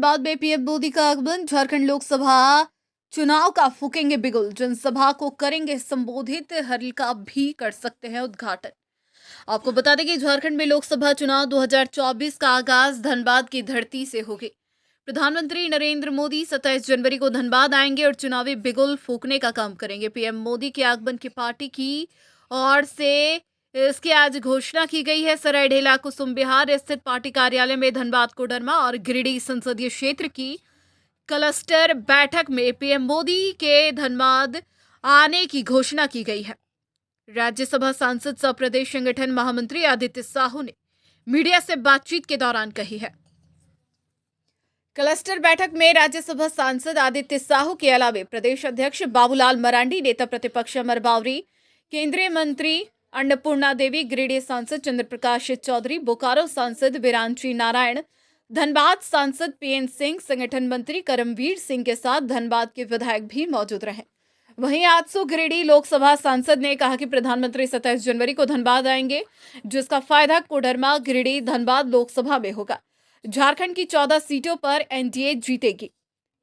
धनबाद में पीएम मोदी का आगमन। झारखंड लोकसभा चुनाव का फूकेंगे बिगुल, जनसभा को करेंगे संबोधित, हल्का भी कर सकते हैं उद्घाटन। आपको बता दें कि झारखंड में लोकसभा चुनाव 2024 का आगाज धनबाद की धरती से होगी। प्रधानमंत्री नरेंद्र मोदी 27 जनवरी को धनबाद आएंगे और चुनावी बिगुल फूकने का काम करेंगे। पीएम मोदी के आगमन की पार्टी की ओर से इसकी आज घोषणा की गई है। सरायढेला कुसुम विहार स्थित पार्टी कार्यालय में धनबाद, कोडरमा और गिरिडीह संसदीय क्षेत्र की क्लस्टर बैठक में पीएम मोदी के धनबाद आने की घोषणा की गई है। राज्यसभा सांसद सह प्रदेश संगठन महामंत्री आदित्य साहू ने मीडिया से बातचीत के दौरान कही है। क्लस्टर बैठक में राज्यसभा सांसद आदित्य साहू के अलावा प्रदेश अध्यक्ष बाबूलाल मरांडी, नेता प्रतिपक्ष अमर बावरी, केंद्रीय मंत्री अन्नपूर्णा देवी, गिरिडीह सांसद चंद्र प्रकाश चौधरी, बोकारो सांसद विरांची नारायण, धनबाद सांसद पीएन सिंह, संगठन मंत्री करमवीर सिंह के साथ धनबाद के विधायक भी मौजूद रहे। वहीं आजसू गिरिडीह लोकसभा सांसद ने कहा कि प्रधानमंत्री 27 जनवरी को धनबाद आएंगे, जिसका फायदा कोडरमा, गिरिडीह, धनबाद लोकसभा में होगा। झारखंड की 14 सीटों पर एनडीए जीतेगी।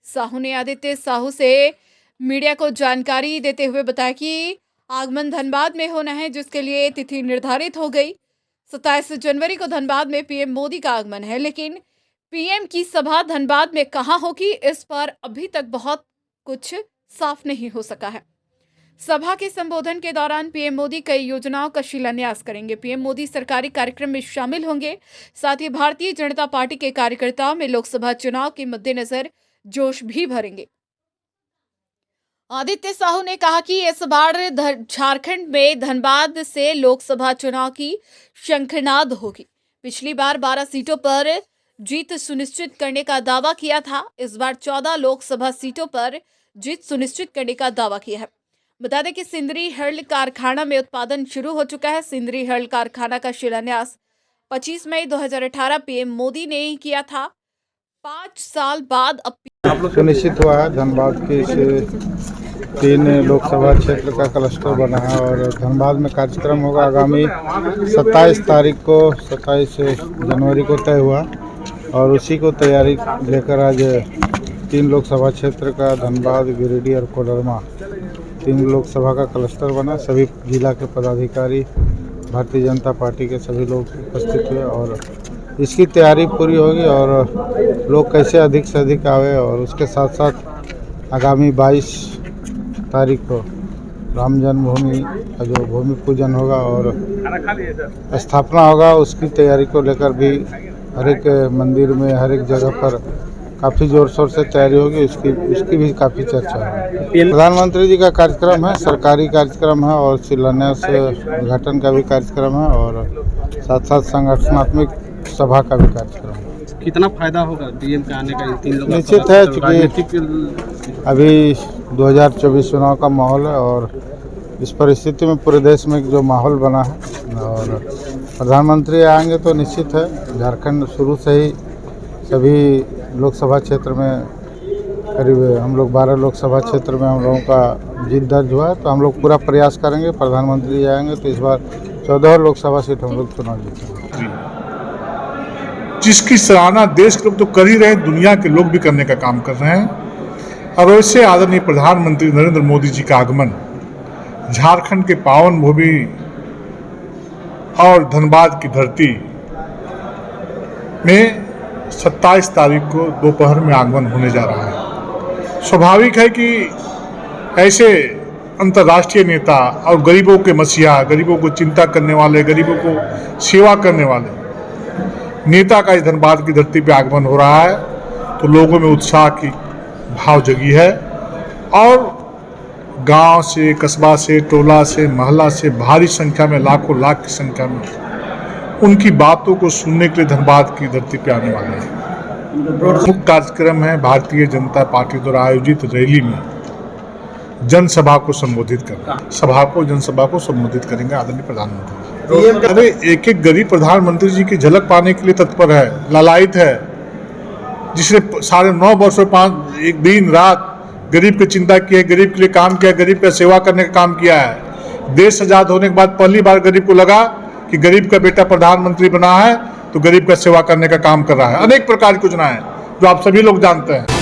साहू ने आदित्य साहू से मीडिया को जानकारी देते हुए बताया कि आगमन धनबाद में होना है, जिसके लिए तिथि निर्धारित हो गई। 27 जनवरी को धनबाद में पीएम मोदी का आगमन है, लेकिन पीएम की सभा धनबाद में कहां होगी, इस पर अभी तक बहुत कुछ साफ नहीं हो सका है। सभा के संबोधन के दौरान पीएम मोदी कई योजनाओं का शिलान्यास करेंगे। पीएम मोदी सरकारी कार्यक्रम में शामिल होंगे। साथ ही भारतीय जनता पार्टी के कार्यकर्ताओं में लोकसभा चुनाव के मद्देनजर जोश भी भरेंगे। आदित्य साहू ने कहा कि इस बार झारखंड में धनबाद से लोकसभा चुनाव की शंखनाद होगी। पिछली बार 12 सीटों पर जीत सुनिश्चित करने का दावा किया था। इस बार 14 लोकसभा सीटों पर जीत सुनिश्चित करने का दावा किया है। बता दें कि सिंदरी हर्ल कारखाना में उत्पादन शुरू हो चुका है। सिंदरी हर्ल कारखाना का शिलान्यास 25 मई 2018 पीएम मोदी ने ही किया था। 5 साल बाद अब सुनिश्चित हुआ है। धनबाद के इस 3 लोकसभा क्षेत्र का क्लस्टर बना है और धनबाद में कार्यक्रम होगा आगामी 27 तारीख को, 27 जनवरी को तय हुआ और उसी को तैयारी लेकर आज 3 लोकसभा क्षेत्र का धनबाद, गिरिडीह और कोडरमा 3 लोकसभा का क्लस्टर बना। सभी जिला के पदाधिकारी, भारतीय जनता पार्टी के सभी लोग उपस्थित हुए और इसकी तैयारी पूरी होगी और लोग कैसे अधिक से अधिक आवे और उसके साथ साथ आगामी 22 तारीख को राम जन्मभूमि का जो भूमि पूजन होगा और स्थापना होगा, उसकी तैयारी को लेकर भी हर एक मंदिर में, हर एक जगह पर काफ़ी जोर शोर से तैयारी होगी। उसकी भी काफ़ी चर्चा है। प्रधानमंत्री जी का कार्यक्रम है, सरकारी कार्यक्रम है और शिलान्यास उद्घाटन का भी कार्यक्रम है और साथ साथ संगठनात्मक सभा का भी कार्यक्रम है। कितना फायदा होगा पीएम के आने का? इन 3 लोग निश्चित है, चूँकि अभी 2024 चुनाव का माहौल है और इस परिस्थिति में पूरे देश में जो माहौल बना है और प्रधानमंत्री आएंगे तो निश्चित है। झारखंड शुरू से ही सभी लोकसभा क्षेत्र में करीब हम लोग 12 लोकसभा क्षेत्र में हम लोगों का जीत दर्ज हुआ है, तो हम लोग पूरा प्रयास करेंगे। प्रधानमंत्री आएंगे तो इस बार 14 लोकसभा सीट हम लोग चुनाव जीतेंगे, जिसकी सराहना देश के लोग तो कर ही रहे हैं, दुनिया के लोग भी करने का काम कर रहे हैं। और वैसे आदरणीय प्रधानमंत्री नरेंद्र मोदी जी का आगमन झारखंड के पावन भूमि और धनबाद की धरती में 27 तारीख को दोपहर में आगमन होने जा रहा है। स्वाभाविक है कि ऐसे अंतर्राष्ट्रीय नेता और गरीबों के मसीहा, गरीबों को चिंता करने वाले, गरीबों को सेवा करने वाले नेता का इस धनबाद की धरती पे आगमन हो रहा है, तो लोगों में उत्साह की भाव जगी है और गांव से, कस्बा से, टोला से, मोहल्ला से भारी संख्या में, लाखों लाख की संख्या में उनकी बातों को सुनने के लिए धनबाद की धरती पे आने वाले हैं। प्रमुख कार्यक्रम है भारतीय जनता पार्टी द्वारा आयोजित रैली में जनसभा को संबोधित करना। जनसभा को संबोधित करेंगे आदरणीय प्रधानमंत्री। अरे एक गरीब प्रधानमंत्री जी की झलक पाने के लिए तत्पर है, लालायित है, जिसने 9.5 वर्षों 5 दिन रात गरीब की चिंता की है, गरीब के लिए काम किया, गरीब का सेवा करने का काम किया है। देश आजाद होने के बाद पहली बार गरीब को लगा कि गरीब का बेटा प्रधानमंत्री बना है तो गरीब का सेवा करने का काम कर रहा है। अनेक प्रकार की योजनाएं जो आप सभी लोग जानते हैं।